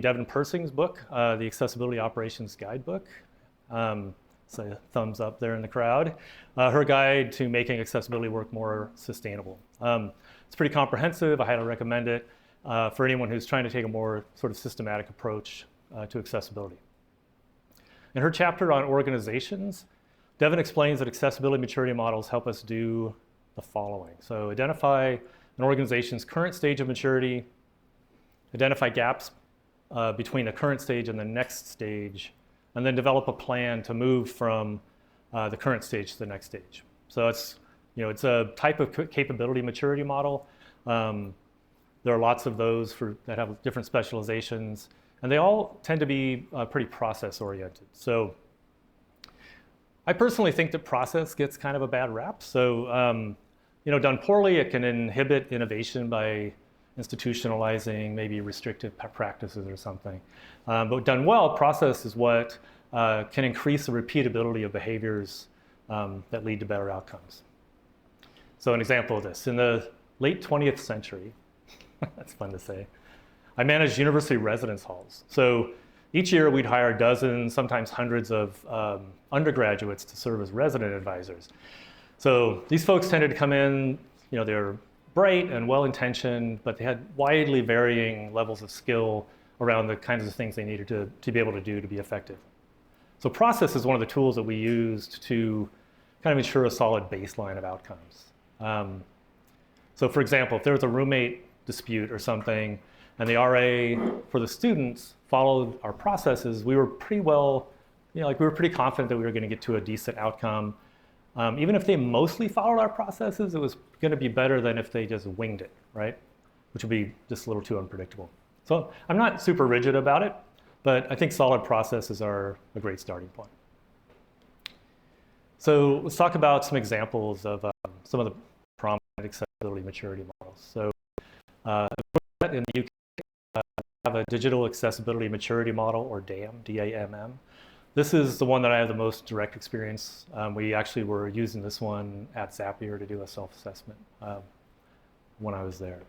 Devin Persing's book, the Accessibility Operations Guidebook. So a thumbs up there in the crowd. Her guide to making accessibility work more sustainable. It's pretty comprehensive. I highly recommend it for anyone who's trying to take a more sort of systematic approach to accessibility. In her chapter on organizations, Devin explains that accessibility maturity models help us do the following. So identify an organization's current stage of maturity, identify gaps between the current stage and the next stage, and then develop a plan to move from the current stage to the next stage. So it's a type of capability maturity model. There are lots of those that have different specializations, and they all tend to be pretty process oriented. So I personally think that process gets kind of a bad rap. So done poorly, it can inhibit innovation by institutionalizing maybe restrictive practices or something. But done well, process is what can increase the repeatability of behaviors that lead to better outcomes. So an example of this, in the late 20th century, that's fun to say, I managed university residence halls. So each year we'd hire dozens, sometimes hundreds of undergraduates to serve as resident advisors. So these folks tended to come in, they're bright and well-intentioned, but they had widely varying levels of skill around the kinds of things they needed to be able to do to be effective. So process is one of the tools that we used to kind of ensure a solid baseline of outcomes. So for example, if there was a roommate dispute or something, and the RA for the students followed our processes, we were pretty well, we were pretty confident that we were going to get to a decent outcome. Even if they mostly followed our processes, it was going to be better than if they just winged it, right? Which would be just a little too unpredictable. So I'm not super rigid about it, but I think solid processes are a great starting point. So let's talk about some examples of some of the prominent accessibility maturity models. So in the UK, we have a digital accessibility maturity model, or DAMM, D-A-M-M. This is the one that I have the most direct experience. We actually were using this one at Zapier to do a self-assessment when I was there.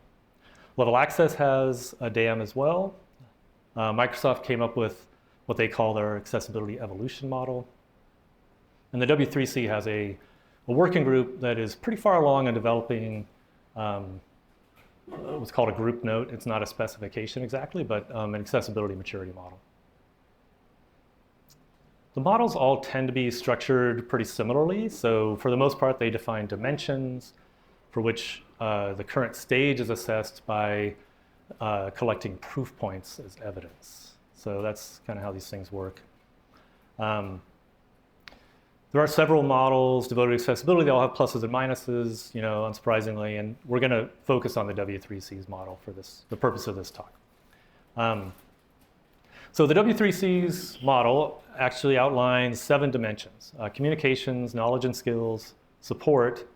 Level Access has a DAMM as well. Microsoft came up with what they call their accessibility evolution model. And the W3C has a working group that is pretty far along in developing what's called a group note. It's not a specification exactly, but an accessibility maturity model. The models all tend to be structured pretty similarly. So for the most part, they define dimensions for which the current stage is assessed by collecting proof points as evidence. So that's kind of how these things work. There are several models devoted to accessibility. They all have pluses and minuses, unsurprisingly, and we're going to focus on the W3C's model for the purpose of this talk. So the W3C's model actually outlines 7 dimensions: communications, knowledge and skills, support,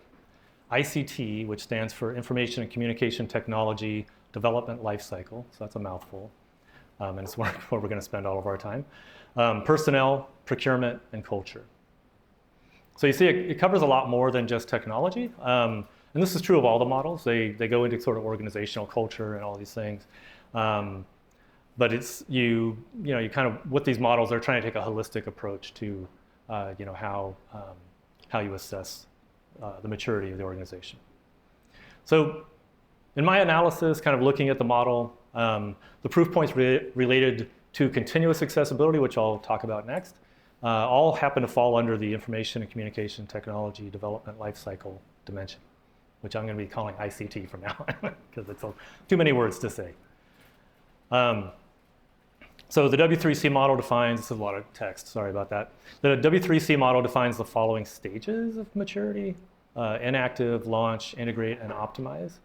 ICT, which stands for Information and Communication Technology Development Lifecycle, so that's a mouthful, and it's where we're going to spend all of our time, personnel, procurement, and culture. So you see, it covers a lot more than just technology, and this is true of all the models. They go into sort of organizational culture and all these things. But it's you kind of, with these models, they're trying to take a holistic approach to how you assess the maturity of the organization. So in my analysis, kind of looking at the model, the proof points related to continuous accessibility, which I'll talk about next, all happen to fall under the Information and Communication Technology Development Lifecycle dimension, which I'm going to be calling ICT from now on, because it's too many words to say. So the W3C model defines, this is a lot of text, sorry about that. The W3C model defines the following stages of maturity: inactive, launch, integrate, and optimize.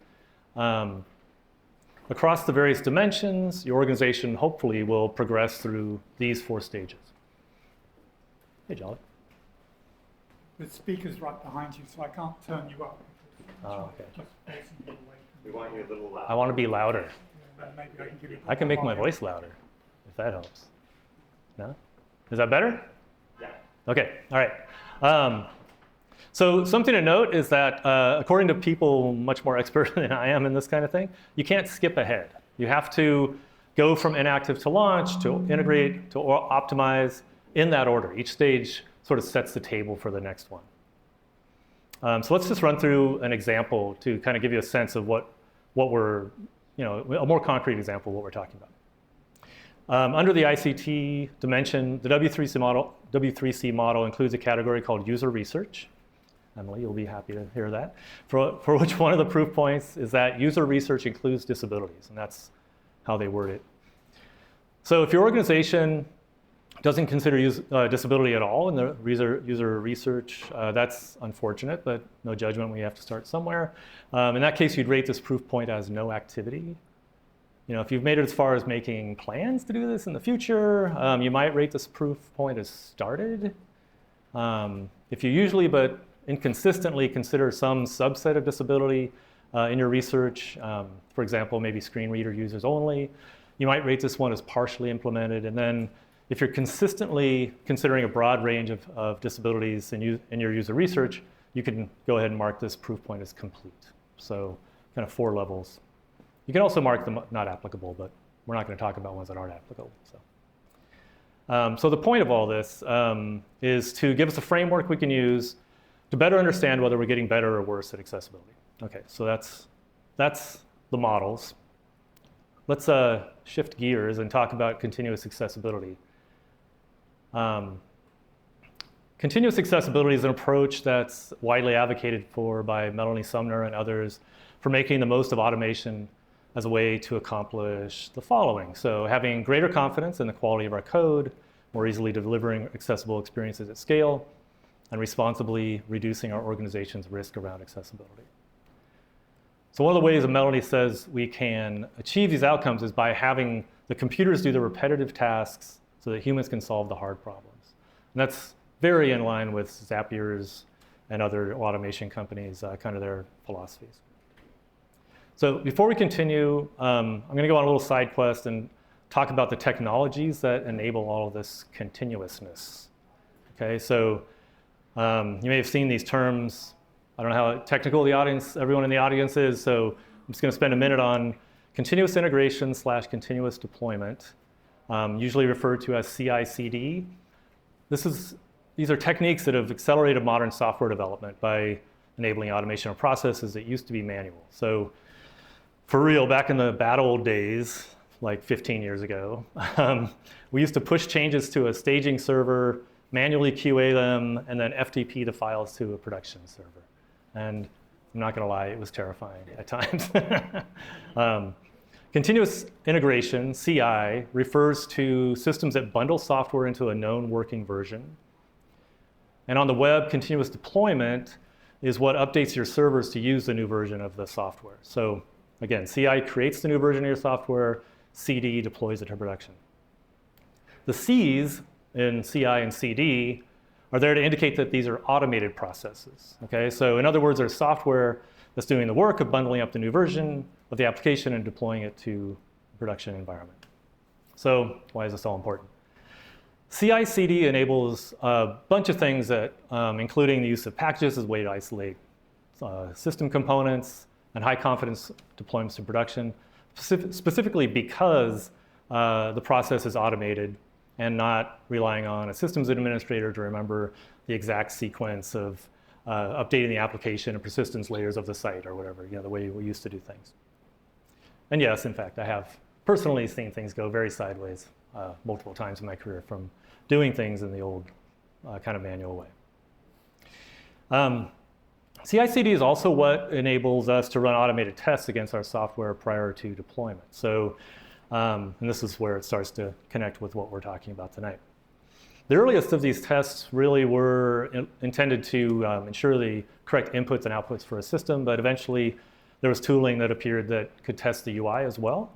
Across the various dimensions, your organization hopefully will progress through these 4 stages. Hey, Jolly. The speaker's right behind you, so I can't turn you up. Oh, okay. Just facing you away. We want you a little loud. I want to be louder. Maybe I can give you I can make my voice louder, if that helps. No? Is that better? Yeah. Okay, all right. So something to note is that according to people much more expert than I am in this kind of thing, you can't skip ahead. You have to go from inactive to launch, to integrate, to optimize in that order. Each stage sort of sets the table for the next one. So let's just run through an example to kind of give you a sense of what we're, a more concrete example of what we're talking about. Under the ICT dimension, the W3C model includes a category called user research. Emily, you'll be happy to hear that. For which one of the proof points is that user research includes disabilities, and that's how they word it. So if your organization doesn't consider disability at all in the user research, that's unfortunate, but no judgment, we have to start somewhere. In that case, you'd rate this proof point as no activity. If you've made it as far as making plans to do this in the future, you might rate this proof point as started. If you usually but inconsistently consider some subset of disability in your research, for example, maybe screen reader users only, you might rate this one as partially implemented. And then if you're consistently considering a broad range of disabilities in your user research, you can go ahead and mark this proof point as complete. So kind of 4 levels. You can also mark them not applicable, but we're not going to talk about ones that aren't applicable. So the point of all this is to give us a framework we can use to better understand whether we're getting better or worse at accessibility. Okay, so that's the models. Let's shift gears and talk about continuous accessibility. Continuous accessibility is an approach that's widely advocated for by Melanie Sumner and others for making the most of automation as a way to accomplish the following. So having greater confidence in the quality of our code, more easily delivering accessible experiences at scale, and responsibly reducing our organization's risk around accessibility. So one of the ways that Melanie says we can achieve these outcomes is by having the computers do the repetitive tasks so that humans can solve the hard problems. And that's very in line with Zapier's and other automation companies, kind of their philosophies. So before we continue, I'm going to go on a little side quest and talk about the technologies that enable all of this continuousness. Okay, so you may have seen these terms. I don't know how technical everyone in the audience is, so I'm just going to spend a minute on continuous integration / continuous deployment, usually referred to as CI/CD. These are techniques that have accelerated modern software development by enabling automation of processes that used to be manual. So for real, back in the bad old days, like 15 years ago, we used to push changes to a staging server, manually QA them, and then FTP the files to a production server. And I'm not going to lie, it was terrifying at times. Continuous integration, CI, refers to systems that bundle software into a known working version. And on the web, continuous deployment is what updates your servers to use the new version of the software. So again, CI creates the new version of your software, CD deploys it to production. The Cs in CI and CD are there to indicate that these are automated processes. Okay, so in other words, there's software that's doing the work of bundling up the new version of the application and deploying it to a production environment. So why is this all important? CI/CD enables a bunch of things that, including the use of packages as a way to isolate system components and high confidence deployments to production, specifically because the process is automated and not relying on a systems administrator to remember the exact sequence of updating the application and persistence layers of the site or whatever, the way we used to do things. And yes, in fact, I have personally seen things go very sideways multiple times in my career from doing things in the old kind of manual way. CI/CD is also what enables us to run automated tests against our software prior to deployment. So, and this is where it starts to connect with what we're talking about tonight. The earliest of these tests really were intended to ensure the correct inputs and outputs for a system, but eventually there was tooling that appeared that could test the UI as well.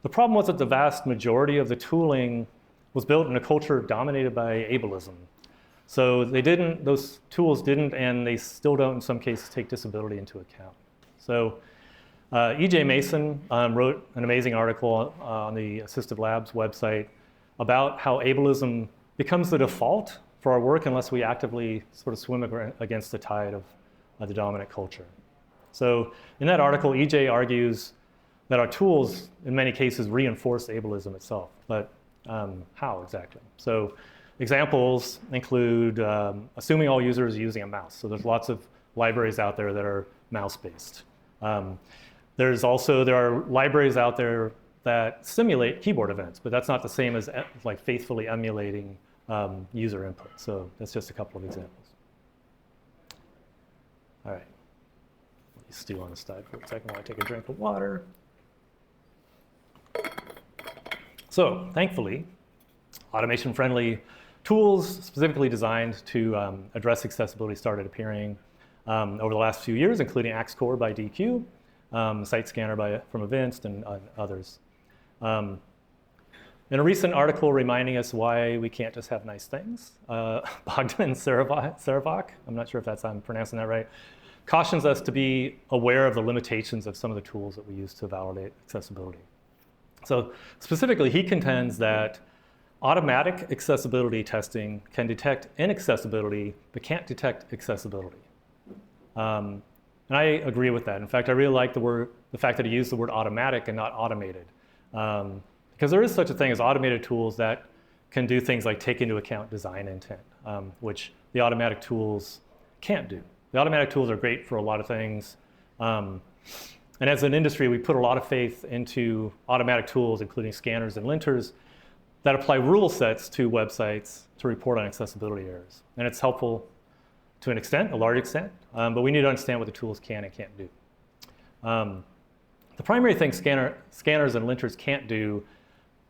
The problem was that the vast majority of the tooling was built in a culture dominated by ableism. So those tools didn't, and they still don't in some cases, take disability into account. So E.J. Mason wrote an amazing article on the Assistiv Labs website about how ableism becomes the default for our work unless we actively sort of swim against the tide of the dominant culture. So in that article, E.J. argues that our tools, in many cases, reinforce ableism itself. But how exactly? So examples include assuming all users are using a mouse. So there's lots of libraries out there that are mouse-based. There are libraries out there that simulate keyboard events, but that's not the same as like faithfully emulating user input. So that's just a couple of examples. All right. Let me stew on the side for a second while I take a drink of water. So thankfully, automation-friendly tools specifically designed to address accessibility started appearing over the last few years, including AxeCore by DQ, Site Scanner from Evinced, and others. In a recent article reminding us why we can't just have nice things, Bogdan Sarevok, I'm not sure if I'm pronouncing that right, cautions us to be aware of the limitations of some of the tools that we use to validate accessibility. So specifically, he contends that automatic accessibility testing can detect inaccessibility, but can't detect accessibility. And I agree with that. In fact, I really like the fact that he used the word automatic and not automated. Because there is such a thing as automated tools that can do things like take into account design intent, which the automatic tools can't do. The automatic tools are great for a lot of things. And as an industry, we put a lot of faith into automatic tools, including scanners and linters, that apply rule sets to websites to report on accessibility errors. And it's helpful to an extent, a large extent, but we need to understand what the tools can and can't do. The primary thing scanners and linters can't do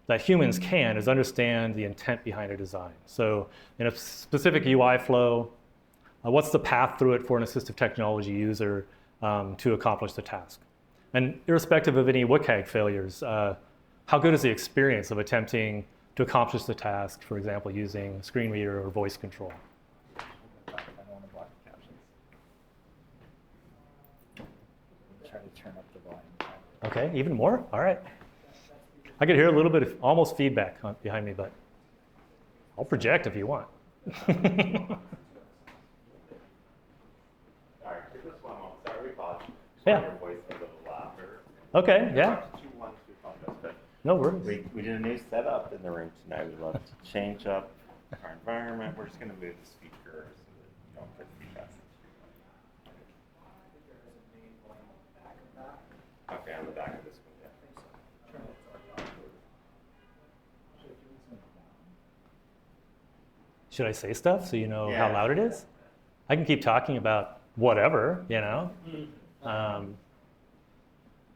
that humans can is understand the intent behind a design. So in a specific UI flow, what's the path through it for an assistive technology user to accomplish the task? And irrespective of any WCAG failures, how good is the experience of attempting to accomplish the task, for example, using screen reader or voice control? I don't want to block the captions. Try to turn up the volume. Okay, even more? All right. I could hear a little bit of almost feedback behind me, but I'll project if you want. Sorry, for this one, sorry, we paused. Yeah. Your voice a little louder. Okay, yeah. No worries. We did a new setup in the room tonight. We'd love to change up our environment. We're just going to move the speaker so that you don't put feedback. Okay, on the back of this one, yeah. Should I say stuff so you know Yeah. how loud it is? I can keep talking about whatever, you know.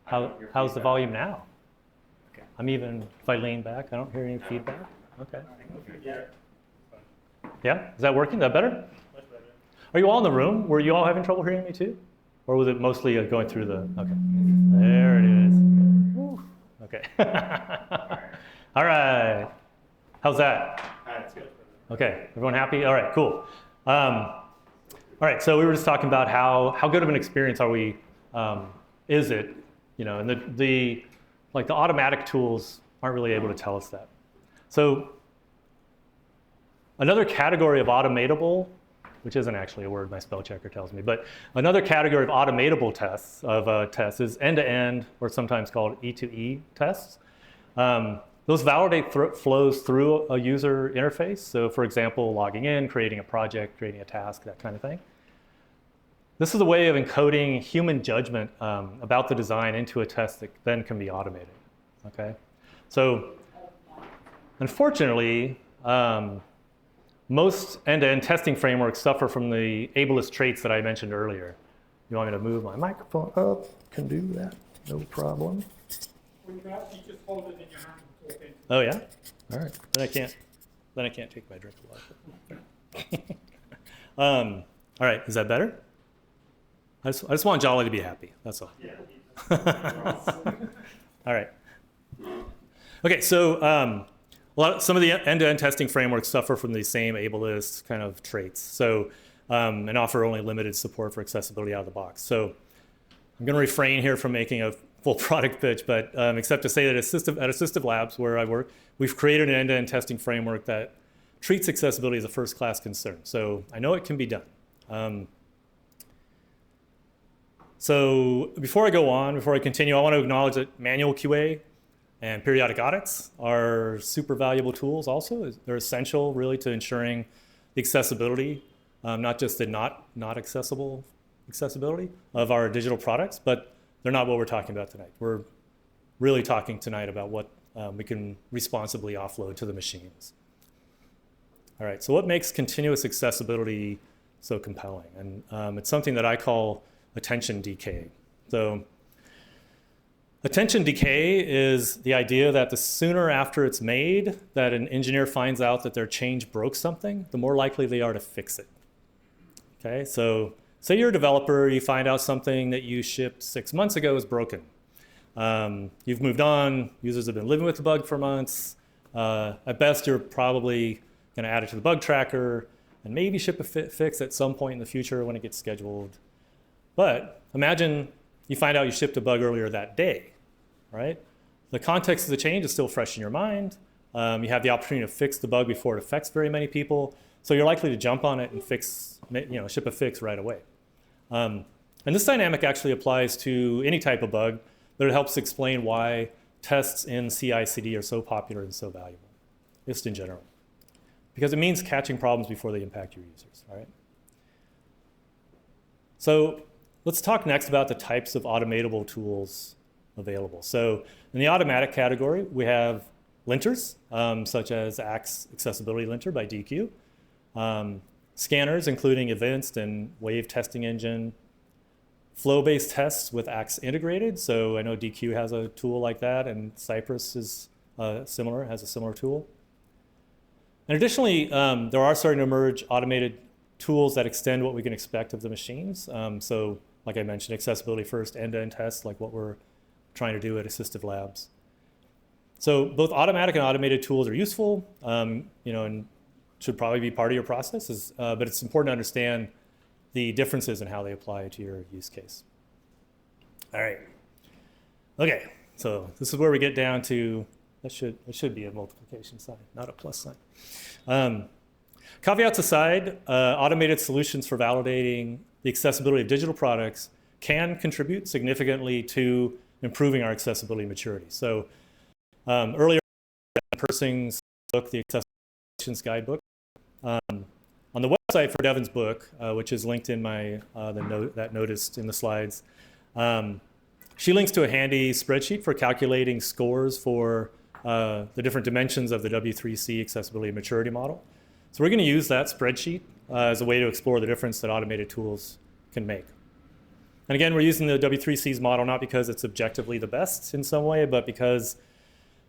How's the volume now? Okay. I'm even, if I lean back, I don't hear any feedback. Okay. Yeah, is that working? Is that better? Are you all in the room? Were you all having trouble hearing me too? Or was it mostly going through the, okay. There it is. Woo. Okay. All right. How's that? That's good. Okay, everyone happy? All right, cool. All right, so we were just talking about how good of an experience are we, is it, you know, and the automatic tools aren't really able to tell us that. So another category of automatable, which isn't actually a word my spell checker tells me, but another category of automatable tests is end-to-end, or sometimes called E2E tests. Those validate flows through a user interface. So for example, logging in, creating a project, creating a task, that kind of thing. This is a way of encoding human judgment about the design into a test that then can be automated, okay? So unfortunately, most end-to-end testing frameworks suffer from the ableist traits that I mentioned earlier. You want me to move my microphone up? Can do that, no problem. Well, you can actually just hold it in your hand and talk into it. Oh yeah? All right, then I can't take my drink of water. All right, is that better? I just want Jolly to be happy, that's all. Yeah. All right. Okay, so some of the end-to-end testing frameworks suffer from the same ableist kind of traits. So, and offer only limited support for accessibility out of the box. So I'm going to refrain here from making a full product pitch, but except to say that at Assistiv Labs, where I work, we've created an end-to-end testing framework that treats accessibility as a first-class concern. So I know it can be done. So before I continue, I want to acknowledge that manual QA and periodic audits are super valuable tools also. They're essential really to ensuring the accessibility, not just the not accessible accessibility of our digital products, but they're not what we're talking about tonight. We're really talking tonight about what we can responsibly offload to the machines. All right, so what makes continuous accessibility so compelling? And it's something that I call attention decay. So attention decay is the idea that the sooner after it's made that an engineer finds out that their change broke something, the more likely they are to fix it. Okay, so say you're a developer, you find out something that you shipped 6 months ago is broken. You've moved on, users have been living with the bug for months. At best, you're probably going to add it to the bug tracker and maybe ship a fix at some point in the future when it gets scheduled. But imagine you find out you shipped a bug earlier that day, right? The context of the change is still fresh in your mind. You have the opportunity to fix the bug before it affects very many people. So you're likely to jump on it and ship a fix right away. And this dynamic actually applies to any type of bug, but it helps explain why tests in CI/CD are so popular and so valuable, just in general. Because it means catching problems before they impact your users, all right? So let's talk next about the types of automatable tools available. So in the automatic category, we have linters, such as Axe Accessibility Linter by DQ, scanners, including Advanced and Wave Testing Engine, flow-based tests with Axe integrated. So I know DQ has a tool like that, and Cypress is has a similar tool. And additionally, there are starting to emerge automated tools that extend what we can expect of the machines. So like I mentioned, accessibility first, end-to-end tests, like what we're trying to do at Assistiv Labs. So both automatic and automated tools are useful, and should probably be part of your process, but it's important to understand the differences in how they apply to your use case. All right. Okay, so this is where we get down to, it should be a multiplication sign, not a plus sign. Caveats aside, automated solutions for validating the accessibility of digital products can contribute significantly to improving our accessibility maturity. So earlier, Persing's book, the Accessibility Guidebook, on the website for Devin's book, which is linked in my that noticed in the slides, she links to a handy spreadsheet for calculating scores for the different dimensions of the W3C accessibility maturity model. So we're going to use that spreadsheet as a way to explore the difference that automated tools can make. And again, we're using the W3C's model not because it's objectively the best in some way, but because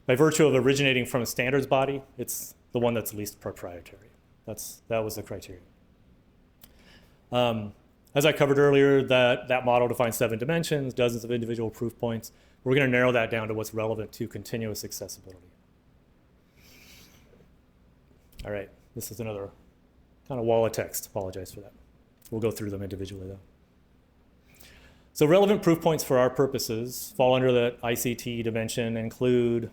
by virtue of originating from a standards body, it's the one that's least proprietary. That was the criteria. As I covered earlier, that model defines 7 dimensions, dozens of individual proof points. We're going to narrow that down to what's relevant to continuous accessibility. All right, this is another kind of wall of text. Apologize for that. We'll go through them individually, though. So relevant proof points for our purposes fall under the ICT dimension include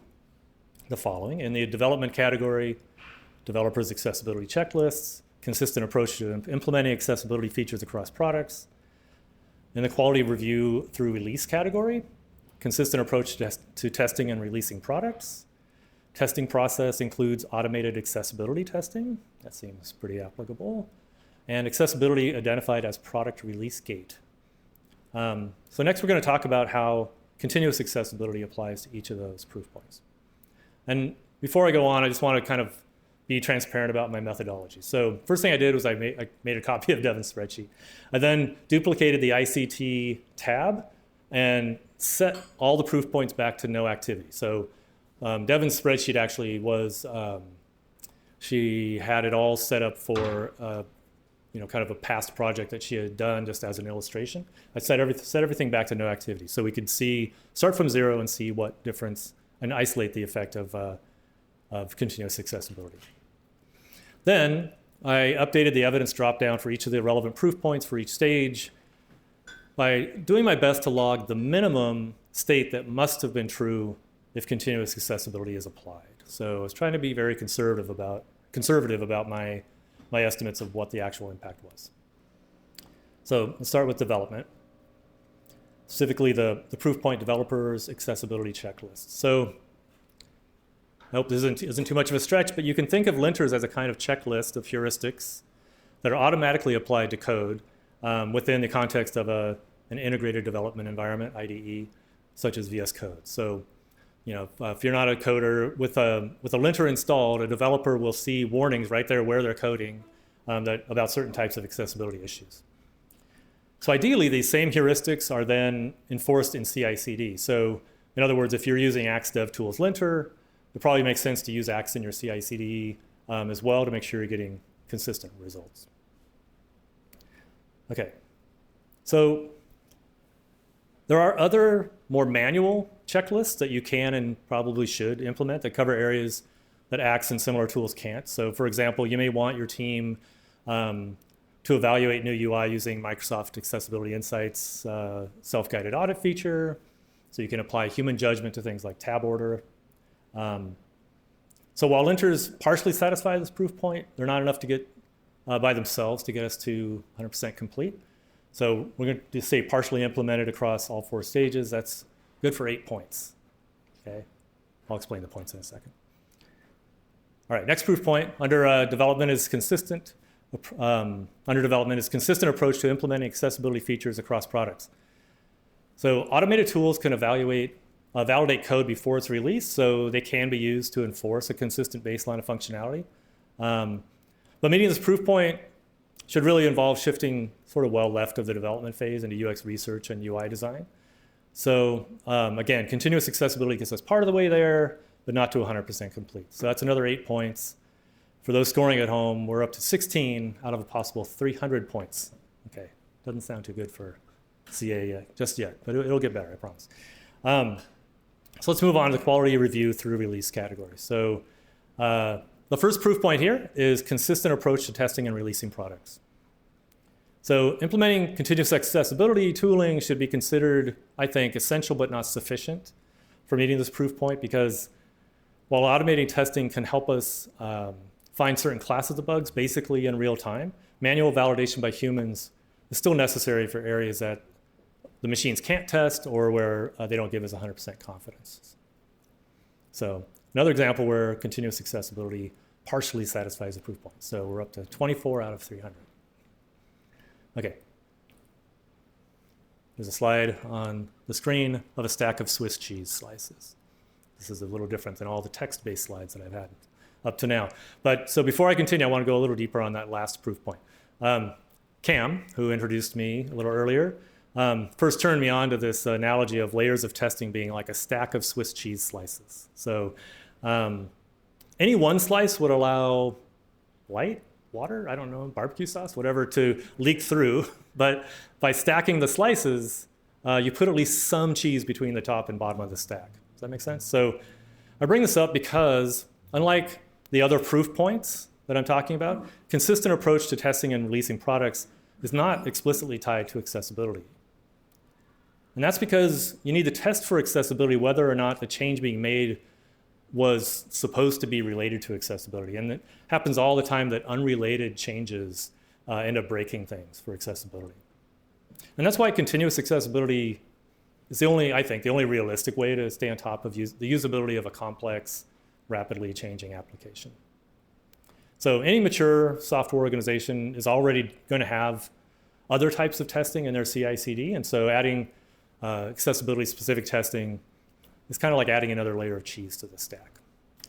the following. In the development category, developers' accessibility checklists, consistent approach to implementing accessibility features across products. In the quality review through release category, consistent approach to testing and releasing products. Testing process includes automated accessibility testing. That seems pretty applicable. And accessibility identified as product release gate. So next we're going to talk about how continuous accessibility applies to each of those proof points. And before I go on, I just want to kind of be transparent about my methodology. So first thing I did was I made a copy of Devin's spreadsheet. I then duplicated the ICT tab and set all the proof points back to no activity. So Devin's spreadsheet actually was, she had it all set up for kind of a past project that she had done just as an illustration. I set everything back to no activity so we could start from 0 and see what difference and isolate the effect of continuous accessibility. Then I updated the evidence dropdown for each of the relevant proof points for each stage by doing my best to log the minimum state that must have been true if continuous accessibility is applied. So I was trying to be very conservative about my estimates of what the actual impact was. So let's start with development. specifically the proof point developers accessibility checklist. So I hope this isn't too much of a stretch, but you can think of linters as a kind of checklist of heuristics that are automatically applied to code within the context of an integrated development environment, IDE, such as VS Code. So, if you're not a coder with a linter installed, a developer will see warnings right there where they're coding about certain types of accessibility issues. So ideally, these same heuristics are then enforced in CI/CD. So in other words, if you're using Axe DevTools linter, it probably makes sense to use Axe in your CI/CD as well to make sure you're getting consistent results. Okay, so there are other more manual checklists that you can and probably should implement that cover areas that Axe and similar tools can't. So for example, you may want your team to evaluate new UI using Microsoft Accessibility Insights self-guided audit feature. So you can apply human judgment to things like tab order. So while linters partially satisfy this proof point, they're not enough to get by themselves to get us to 100% complete. So we're going to say partially implemented across all 4 stages. That's good for 8 points. Okay, I'll explain the points in a second. All right, next proof point under development is consistent. Under development is consistent approach to implementing accessibility features across products. So automated tools can validate code before it's released, so they can be used to enforce a consistent baseline of functionality. But meeting this proof point should really involve shifting sort of well left of the development phase into UX research and UI design. So again, continuous accessibility gets us part of the way there, but not to 100% complete. So that's another 8 points. For those scoring at home, we're up to 16 out of a possible 300 points. Okay, doesn't sound too good for CA just yet, but it'll get better, I promise. So let's move on to the quality review through release category. So the first proof point here is consistent approach to testing and releasing products. So implementing continuous accessibility tooling should be considered, I think, essential but not sufficient for meeting this proof point, because while automating testing can help us find certain classes of bugs basically in real time, manual validation by humans is still necessary for areas that the machines can't test or where they don't give us 100% confidence. So another example where continuous accessibility partially satisfies the proof point. So we're up to 24 out of 300. Okay. There's a slide on the screen of a stack of Swiss cheese slices. This is a little different than all the text-based slides that I've had up to now. But so before I continue, I want to go a little deeper on that last proof point. Cam, who introduced me a little earlier, first turned me on to this analogy of layers of testing being like a stack of Swiss cheese slices. So any one slice would allow light, water, I don't know, barbecue sauce, whatever, to leak through. But by stacking the slices, you put at least some cheese between the top and bottom of the stack. Does that make sense? So I bring this up because unlike the other proof points that I'm talking about, consistent approach to testing and releasing products is not explicitly tied to accessibility. And that's because you need to test for accessibility whether or not the change being made was supposed to be related to accessibility. And it happens all the time that unrelated changes end up breaking things for accessibility. And that's why continuous accessibility is the only realistic way to stay on top of the usability of a complex, rapidly changing application. So any mature software organization is already going to have other types of testing in their CI/CD, and so adding accessibility-specific testing is kind of like adding another layer of cheese to the stack.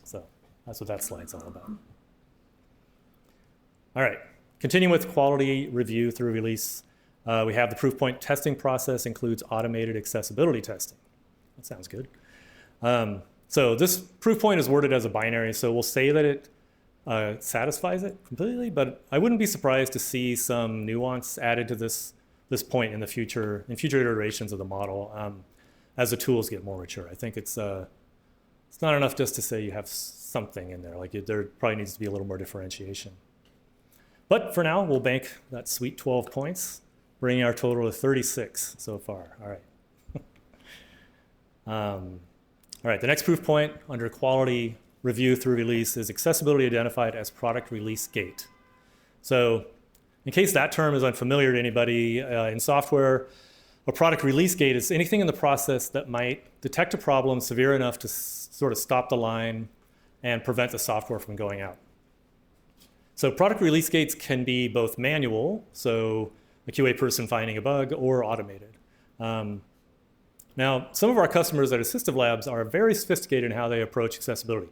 So that's what that slide's all about. All right, continuing with quality review through release, we have the proof point testing process includes automated accessibility testing. That sounds good. So this proof point is worded as a binary, so we'll say that it satisfies it completely, but I wouldn't be surprised to see some nuance added to this point in future iterations of the model as the tools get more mature. I think it's not enough just to say you have something in there. Like there probably needs to be a little more differentiation. But for now, we'll bank that sweet 12 points, bringing our total to 36 so far. All right. All right, the next proof point under quality review through release is accessibility identified as product release gate. So in case that term is unfamiliar to anybody in software, A product release gate is anything in the process that might detect a problem severe enough to sort of stop the line and prevent the software from going out. So product release gates can be both manual, so a QA person finding a bug, or automated. Now, some of our customers at Assistiv Labs are very sophisticated in how they approach accessibility.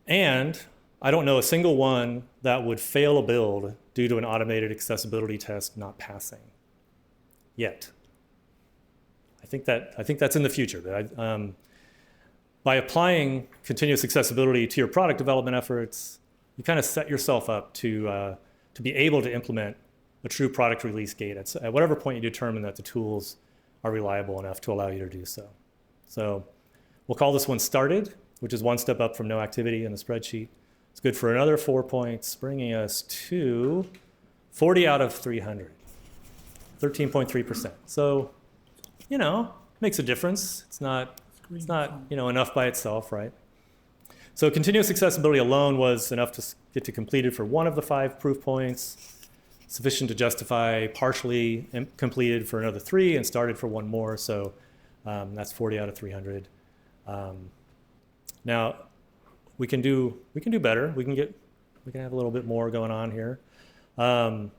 And I don't know a single one that would fail a build due to an automated accessibility test not passing yet. I think that's in the future. But by applying continuous accessibility to your product development efforts, you kind of set yourself up to be able to implement a true product release gate at whatever point you determine that the tools are reliable enough to allow you to do so. So we'll call this one started, which is one step up from no activity in the spreadsheet. It's good for another 4 points, bringing us to 40 out of 300, 13.3%. So, makes a difference. It's not enough by itself, right? So continuous accessibility alone was enough to get to completed for one of the 5 proof points, sufficient to justify partially completed for another 3 and started for 1 more. So that's 40 out of 300. Now we can do better. We can have a little bit more going on here. So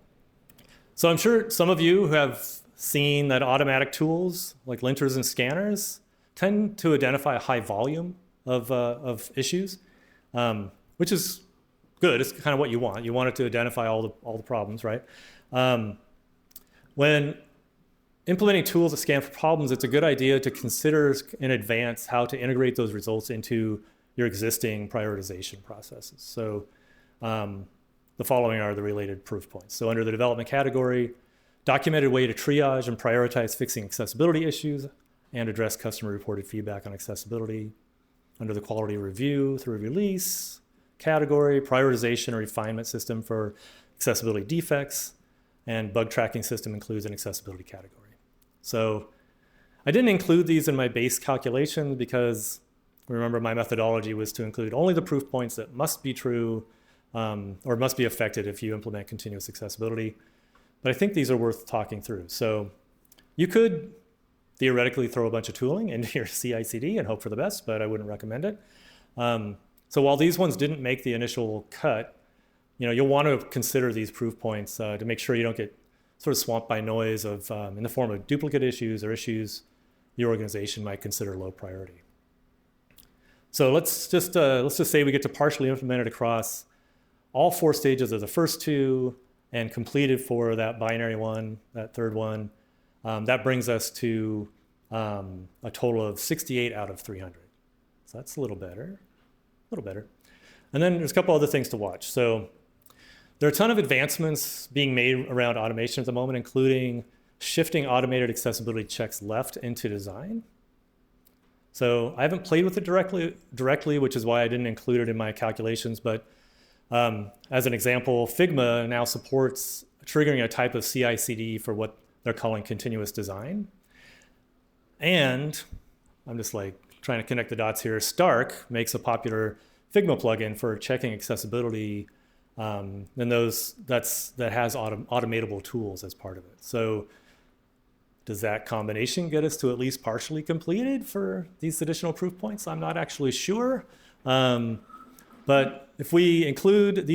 I'm sure some of you who have seen that automatic tools like linters and scanners tend to identify a high volume of issues, which is good. It's kind of what you want. You want it to identify all the problems, right? When implementing tools that scan for problems, it's a good idea to consider in advance how to integrate those results into your existing prioritization processes. So the following are the related proof points. So under the development category, documented way to triage and prioritize fixing accessibility issues and address customer reported feedback on accessibility. Under the quality review through release category, prioritization and refinement system for accessibility defects, and bug tracking system includes an accessibility category. So I didn't include these in my base calculation because remember my methodology was to include only the proof points that must be true or must be affected if you implement continuous accessibility. But I think these are worth talking through. So you could theoretically throw a bunch of tooling into your CI/CD and hope for the best, but I wouldn't recommend it. So while these ones didn't make the initial cut, you'll want to consider these proof points to make sure you don't get sort of swamped by noise of in the form of duplicate issues or issues the organization might consider low priority. So let's just say we get to partially implement it across all 4 stages of the first 2 and completed for that binary one, that third one. That brings us to a total of 68 out of 300. So that's a little better. And then there's a couple other things to watch. So there are a ton of advancements being made around automation at the moment, including shifting automated accessibility checks left into design. So I haven't played with it directly, which is why I didn't include it in my calculations. But as an example, Figma now supports triggering a type of CI/CD for what they're calling continuous design. And I'm just trying to connect the dots here. Stark makes a popular Figma plugin for checking accessibility, and that has automatable tools as part of it. So does that combination get us to at least partially completed for these additional proof points? I'm not actually sure. But if we include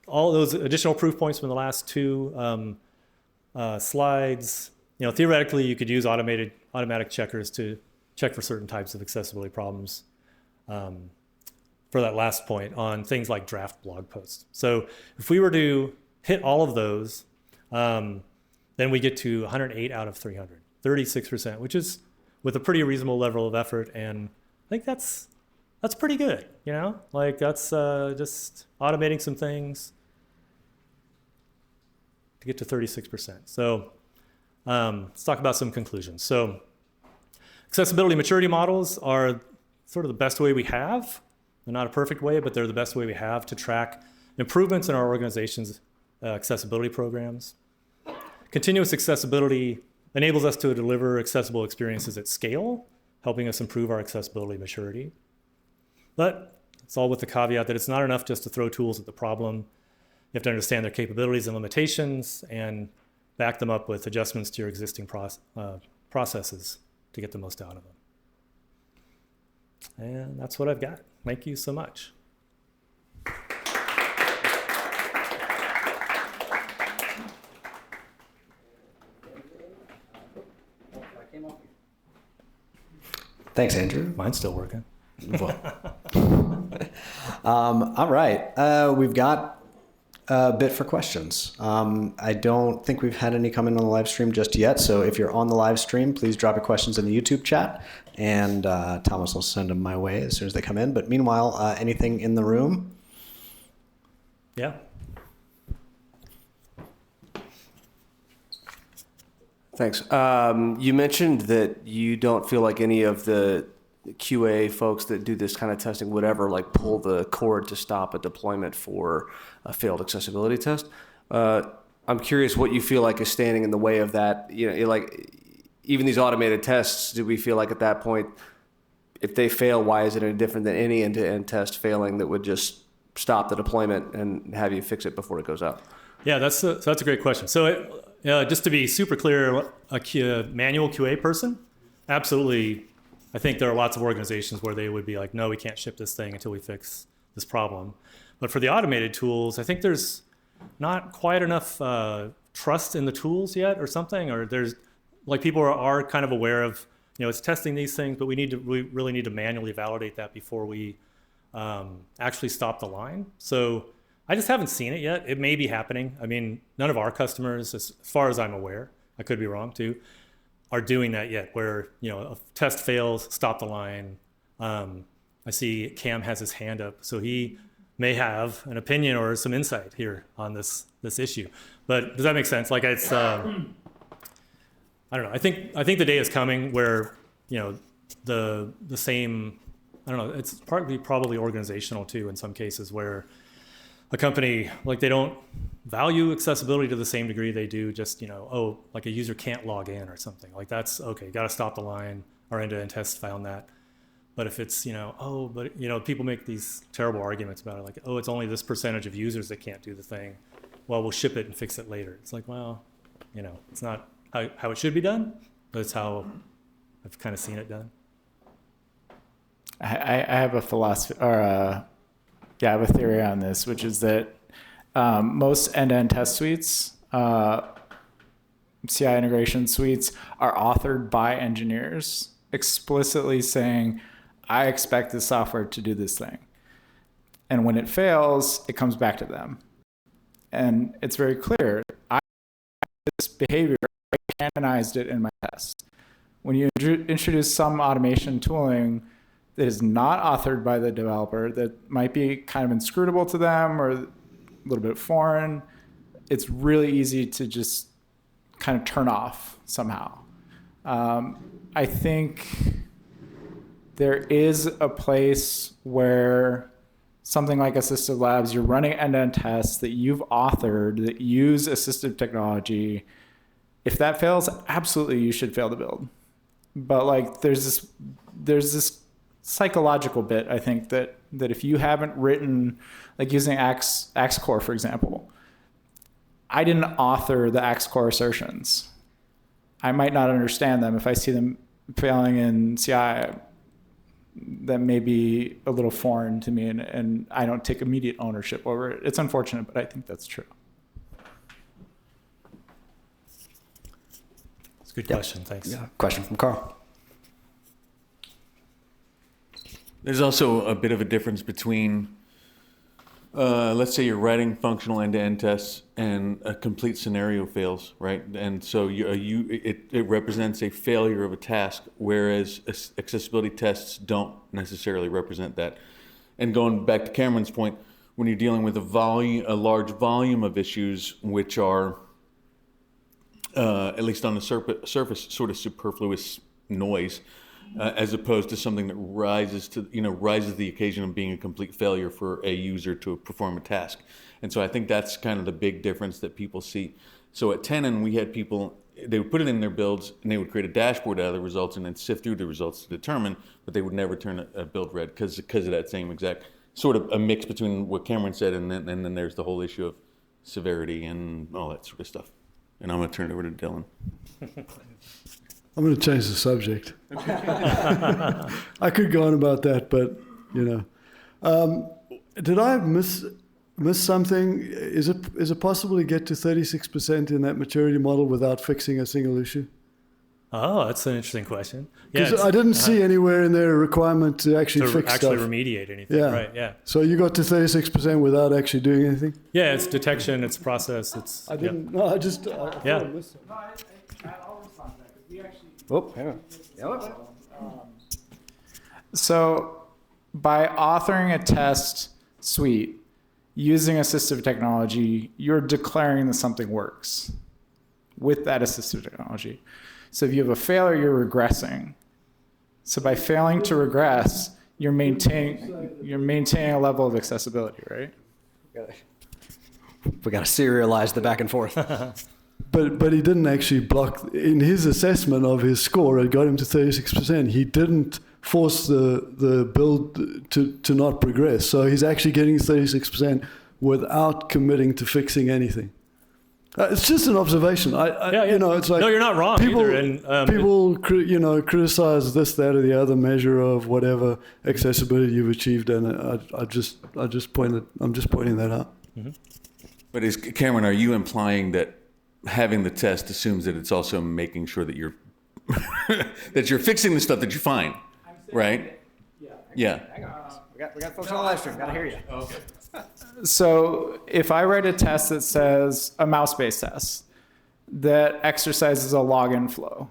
all those additional proof points from the last 2 slides, theoretically you could use automatic checkers to check for certain types of accessibility problems for that last point on things like draft blog posts. So if we were to hit all of those, then we get to 108 out of 300, 36%, which is with a pretty reasonable level of effort. And I think that's pretty good, that's just automating some things to get to 36%. So let's talk about some conclusions. So accessibility maturity models are sort of the best way we have. They're not a perfect way, but they're the best way we have to track improvements in our organization's accessibility programs. Continuous accessibility enables us to deliver accessible experiences at scale, helping us improve our accessibility maturity. But it's all with the caveat that it's not enough just to throw tools at the problem. You have to understand their capabilities and limitations and back them up with adjustments to your existing processes to get the most out of them. And that's what I've got. Thank you so much. Thanks, Andrew. Mine's still working. All right. We've got a bit for questions. I don't think we've had any come in on the live stream just yet. So if you're on the live stream, please drop your questions in the YouTube chat, and Thomas will send them my way as soon as they come in. But meanwhile, anything in the room? Yeah. Thanks. You mentioned that you don't feel like any of the QA folks that do this kind of testing would ever like pull the cord to stop a deployment for a failed accessibility test. I'm curious what you feel like is standing in the way of that. You know, like even these automated tests, do we feel like at that point, if they fail, why is it any different than any end-to-end test failing that would just stop the deployment and have you fix it before it goes out? Yeah, that's a great question. So just to be super clear, a manual QA person, absolutely. I think there are lots of organizations where they would be like, no, we can't ship this thing until we fix this problem. But for the automated tools, I think there's not quite enough trust in the tools yet or something, or there's like people are kind of aware of, you know, it's testing these things, but we really need to manually validate that before we actually stop the line. So I just haven't seen it yet. It may be happening. I mean, none of our customers, as far as I'm aware, I could be wrong too, are doing that yet, where, you know, a test fails, stop the line. I see Cam has his hand up, so he may have an opinion or some insight here on this issue. But does that make sense? Like it's, I don't know. I think the day is coming where, you know, the same, I don't know, it's partly probably organizational too in some cases, where a company, like they don't value accessibility to the same degree they do just, you know, oh, like a user can't log in or something. Like that's, okay, got to stop the line. Our end-to-end test found that. But if it's, you know, oh, but, you know, people make these terrible arguments about it, like, oh, it's only this percentage of users that can't do the thing. Well, we'll ship it and fix it later. It's like, well, you know, it's not how it should be done, but it's how I've kind of seen it done. I have a philosophy, or I have a theory on this, which is that most end-to-end test suites, CI integration suites, are authored by engineers explicitly saying, I expect this software to do this thing. And when it fails, it comes back to them. And it's very clear. This behavior, I canonized it in my test. When you introduce some automation tooling that is not authored by the developer, that might be kind of inscrutable to them or a little bit foreign, it's really easy to just kind of turn off somehow. I think there is a place where something like Assistiv Labs, you're running end-to-end tests that you've authored that use assistive technology. If that fails, absolutely you should fail to build. But like there's this psychological bit, I think, that if you haven't written, like using Axe Core, for example, I didn't author the Axe Core assertions. I might not understand them. If I see them failing in CI, that may be a little foreign to me, and I don't take immediate ownership over it. It's unfortunate, but I think that's true. It's a good question, thanks. Yeah. Question from Carl. There's also a bit of a difference between, let's say you're writing functional end-to-end tests and a complete scenario fails, right? And so it represents a failure of a task, whereas accessibility tests don't necessarily represent that. And going back to Cameron's point, when you're dealing with a large volume of issues, which are, at least on the surface, sort of superfluous noise, as opposed to something that rises the occasion of being a complete failure for a user to perform a task. And so I think that's kind of the big difference that people see. So at Tenon, we had people, they would put it in their builds and they would create a dashboard out of the results and then sift through the results to determine, but they would never turn a build red because of that same exact sort of a mix between what Cameron said and then there's the whole issue of severity and all that sort of stuff. And I'm going to turn it over to Dylan. I'm going to change the subject. I could go on about that, but did I miss something? Is it possible to get to 36% in that maturity model without fixing a single issue? Oh, that's an interesting question. Because I didn't see anywhere in there a requirement to actually fix actually stuff. remediate anything. Yeah. Right. Yeah. So you got to 36% without actually doing anything? Yeah. It's detection. It's process. It's. I didn't. No, I just. I thought Yeah. I missed something. I'll respond to that because we actually. Oh, hang on. So by authoring a test suite using assistive technology, you're declaring that something works with that assistive technology. So if you have a failure, you're regressing. So by failing to regress, you're maintaining a level of accessibility, right? We got to serialize the back and forth. But he didn't actually block, in his assessment of his score, it got him to 36%. He didn't force the build to not progress. So he's actually getting 36% without committing to fixing anything. It's just an observation. It's like No, you're not wrong people, either. And people criticize this, that, or the other measure of whatever accessibility you've achieved, and I'm just pointing that out. But Cameron, are you implying that having the test assumes that it's also making sure that you're that you're fixing the stuff that you find, right? Yeah. Hang on. We got folks on the live stream. Got to hear you. Okay. So if I write a test that says a mouse-based test that exercises a login flow,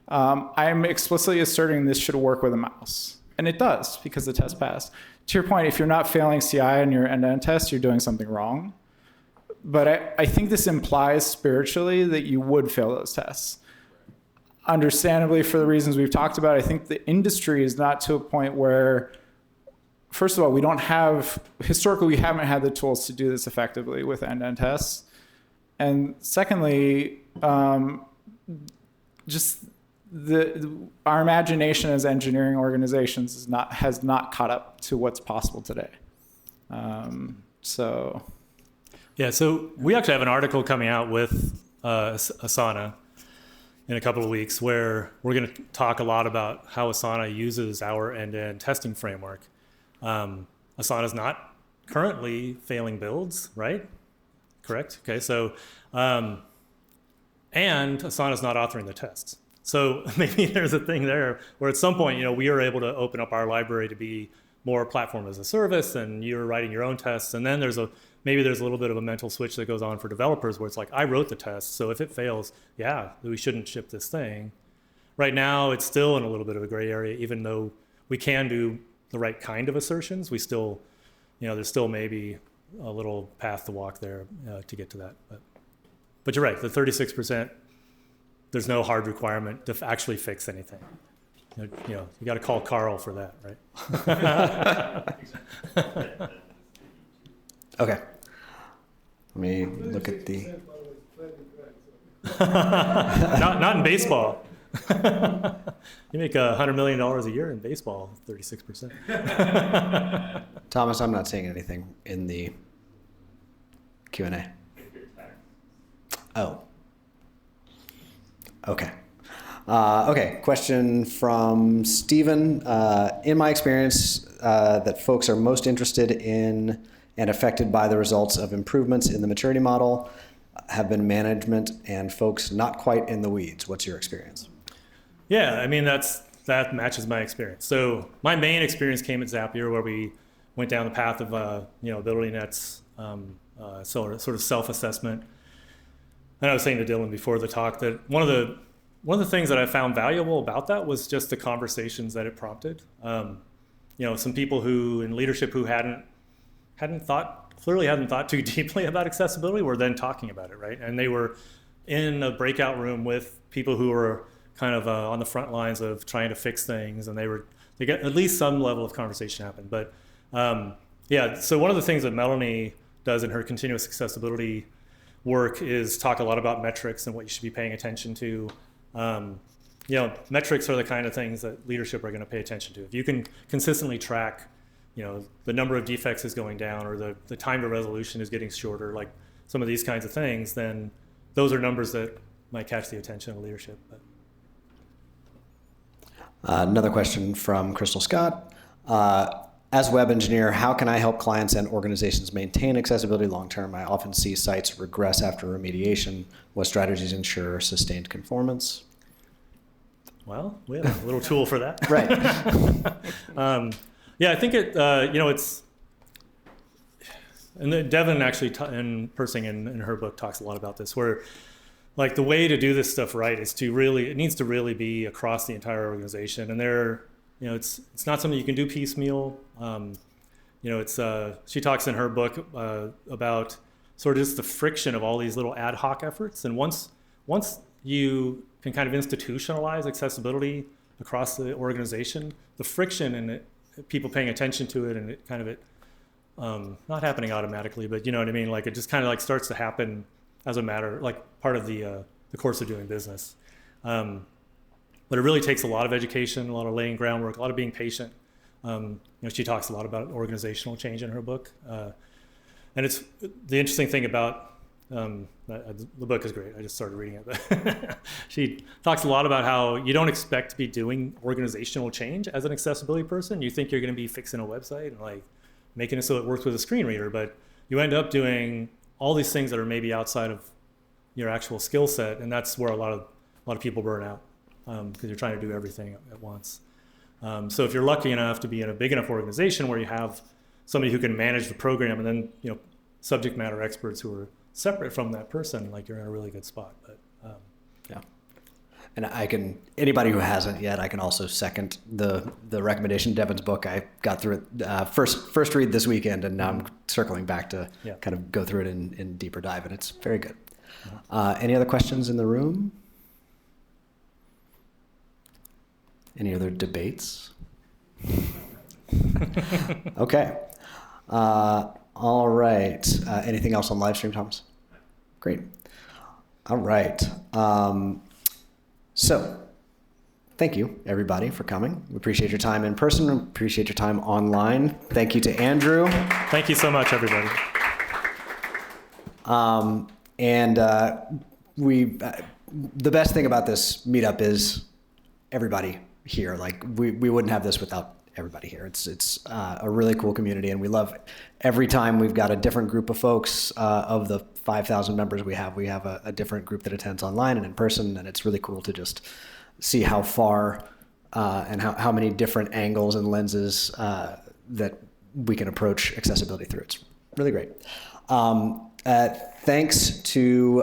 I'm explicitly asserting this should work with a mouse. And it does because the test passed. To your point, if you're not failing CI in your end-to-end test, you're doing something wrong. But I think this implies spiritually that you would fail those tests. Understandably, for the reasons we've talked about, I think the industry is not to a point where, first of all, historically, we haven't had the tools to do this effectively with end-to-end tests. And secondly, just our imagination as engineering organizations has not caught up to what's possible today. Yeah, so we actually have an article coming out with Asana in a couple of weeks where we're going to talk a lot about how Asana uses our end-to-end testing framework. Asana is not currently failing builds, right? Correct? Okay, so, and Asana is not authoring the tests. So maybe there's a thing there where at some point, we are able to open up our library to be more platform as a service, and you're writing your own tests, and then maybe there's a little bit of a mental switch that goes on for developers where it's like, I wrote the test, so if it fails, we shouldn't ship this thing. Right now, it's still in a little bit of a gray area, even though we can do the right kind of assertions. We still, there's still maybe a little path to walk there to get to that. But you're right, the 36%, there's no hard requirement to actually fix anything. You got to call Carl for that, right? Okay. Let me look at the. not in baseball. You make $100 million a year in baseball, 36%. Thomas, I'm not seeing anything in the Q&A. Oh. Okay. Okay, question from Stephen. In my experience, that folks are most interested in and affected by the results of improvements in the maturity model have been management and folks not quite in the weeds. What's your experience? Yeah, I mean, that matches my experience. So my main experience came at Zapier, where we went down the path of building Net's sort of self-assessment. And I was saying to Dylan before the talk that one of the things that I found valuable about that was just the conversations that it prompted. Some people who in leadership who hadn't thought too deeply about accessibility were then talking about it, right? And they were in a breakout room with people who were kind of on the front lines of trying to fix things, and they got at least some level of conversation happen. But so one of the things that Melanie does in her continuous accessibility work is talk a lot about metrics and what you should be paying attention to. Metrics are the kind of things that leadership are going to pay attention to. If you can consistently track, the number of defects is going down, or the time to resolution is getting shorter, like some of these kinds of things, then those are numbers that might catch the attention of leadership. But. Another question from Crystal Scott. As a web engineer, how can I help clients and organizations maintain accessibility long-term? I often see sites regress after remediation. What strategies ensure sustained conformance? Well, we have a little tool for that. Right. Yeah, I think it's, and Devin actually, and Persing in her book talks a lot about this, where like the way to do this stuff right is it needs to really be across the entire organization. And it's not something you can do piecemeal. She talks in her book about sort of just the friction of all these little ad hoc efforts. And once you can kind of institutionalize accessibility across the organization, the friction and people paying attention to it, and it kind of not happening automatically, but you know what I mean? Like it just kind of like starts to happen as a matter, like part of the course of doing business. But it really takes a lot of education, a lot of laying groundwork, a lot of being patient. She talks a lot about organizational change in her book. And it's the interesting thing about, the book is great. I just started reading it. But she talks a lot about how you don't expect to be doing organizational change as an accessibility person. You think you're going to be fixing a website and like making it so it works with a screen reader, but you end up doing all these things that are maybe outside of your actual skill set, and that's where a lot of people burn out because you're trying to do everything at once. So if you're lucky enough to be in a big enough organization where you have somebody who can manage the program, and then subject matter experts who are separate from that person, like you're in a really good spot. But yeah, and anybody who hasn't yet, I can also second the recommendation. Devin's book, I got through it first read this weekend, and now I'm circling back to kind of go through it in deeper dive, and it's very good. Any other questions in the room? Any other debates? Okay. All right. Anything else on live stream, Thomas? Great. All right. So thank you, everybody, for coming. We appreciate your time in person. We appreciate your time online. Thank you to Andrew. Thank you so much, everybody. The best thing about this meetup is everybody here. Like we wouldn't have this without everybody here. It's a really cool community, and we love every time we've got a different group of folks. Of the 5,000 members we have a different group that attends online and in person, and it's really cool to just see how far and how many different angles and lenses that we can approach accessibility through. It's really great. Thanks to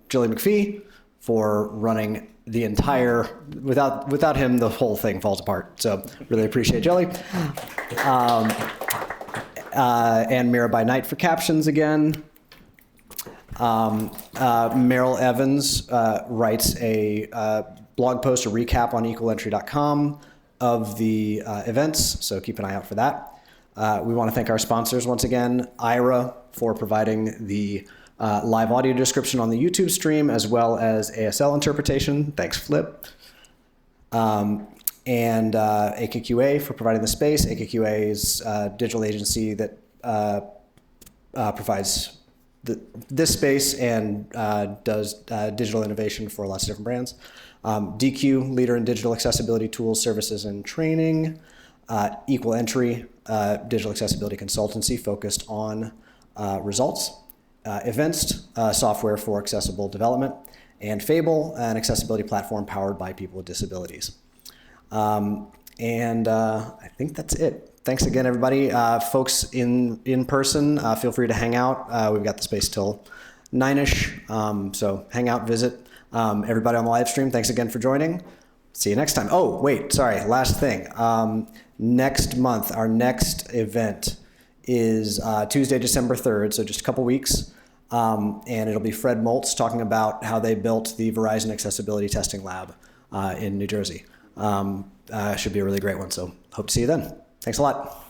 Julie McPhee for running the entire, without him, the whole thing falls apart. So really appreciate Jelly. And Mira by Night for captions again. Meryl Evans writes a blog post, a recap on equalentry.com of the events, so keep an eye out for that. We want to thank our sponsors once again, Ira for providing the live audio description on the YouTube stream, as well as ASL interpretation. Thanks, Flip. And AKQA for providing the space. AKQA is a digital agency that provides this space and does digital innovation for lots of different brands. DQ, leader in digital accessibility tools, services, and training. Equal Entry, digital accessibility consultancy focused on results. Events, software for accessible development. And Fable, an accessibility platform powered by people with disabilities. I think that's it. Thanks again, everybody. Folks in person, feel free to hang out. We've got the space till 9-ish, so hang out, visit. Everybody on the live stream, thanks again for joining. See you next time. Oh, wait, sorry, last thing. Next month, our next event is Tuesday, December 3rd, so just a couple weeks. And it'll be Fred Moltz talking about how they built the Verizon Accessibility Testing Lab in New Jersey. Should be a really great one, so hope to see you then. Thanks a lot.